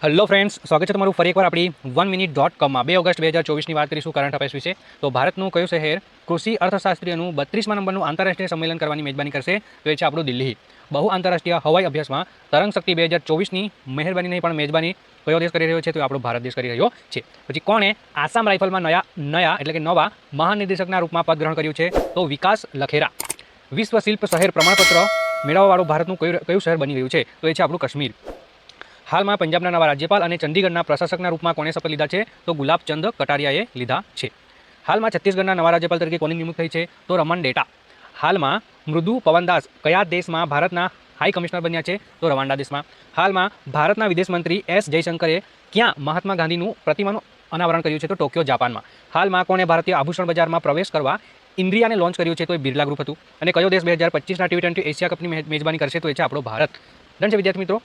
Hello friends, સ્વાગત છે તમારું ફરી એકવાર આપણી 1 minute.com માં 2 ઓગસ્ટ 2024ની વાત કરીશું કરંટ અફેર્સ વિશે. તો ભારતનું કયું શહેર કૃષિ અર્થશાસ્ત્રીનું 32મા નંબરનું આંતરરાષ્ટ્રીય સંમેલન કરવાની મેજબાની કરશે? તો એ છે આપણું દિલ્હી. બહુ આંતરરાષ્ટ્રીય હવાઈ અભ્યાસમાં તરંગ શક્તિ 2024ની મહેરબાની પણ મેજબાની કયો દેશ કરી રહ્યો છે? તો આપણો ભારત દેશ કરી રહ્યો છે. પછી કોણે આસામ રાઇફલમાં નયા એટલે કે નવા મહાનિર્દેશકના રૂપમાં પદ ગ્રહણ કર્યું છે? તો વિકાસ લખેરા. વિશ્વ શિલ્પ શહેર પ્રમાણપત્ર મેળવવાવાળું ભારતનું કયું શહેર બની ગયું છે? તો એ છે આપણું કાશ્મીર. હાલમાં પંજાબના નવા રાજ્યપાલ અને ચંદીગઢના પ્રશાસકના રૂપમાં કોણે શપથ લીધા છે? તો ગુલાબચંદ કટારિયાએ લીધા છે. હાલમાં છત્તીસગઢના નવા રાજ્યપાલ તરીકે કોની નિમણૂક થઈ છે? તો રમન ડેટા. હાલમાં મૃદુ પવનદાસ કયા દેશમાં ભારતના હાઈ કમિશનર બન્યા છે? તો રવાંડા દેશમાં. હાલમાં ભારતના વિદેશ મંત્રી એસ જયશંકરે ક્યાં મહાત્મા ગાંધીનું પ્રતિમાનું અનાવરણ કર્યું છે? તો ટોક્યો, જાપાનમાં. હાલમાં કોણે ભારતીય આભૂષણ બજારમાં પ્રવેશ કરવા ઇન્ડિયાને લોન્ચ કર્યું છે? તો એ બિરલા ગ્રુપ હતું. અને કયો દેશ 2025ના T20 એશિયા કપની મેજબાની કરશે? તો એ છે આપણો ભારત. ડન છે વિદ્યાર્થી મિત્રો.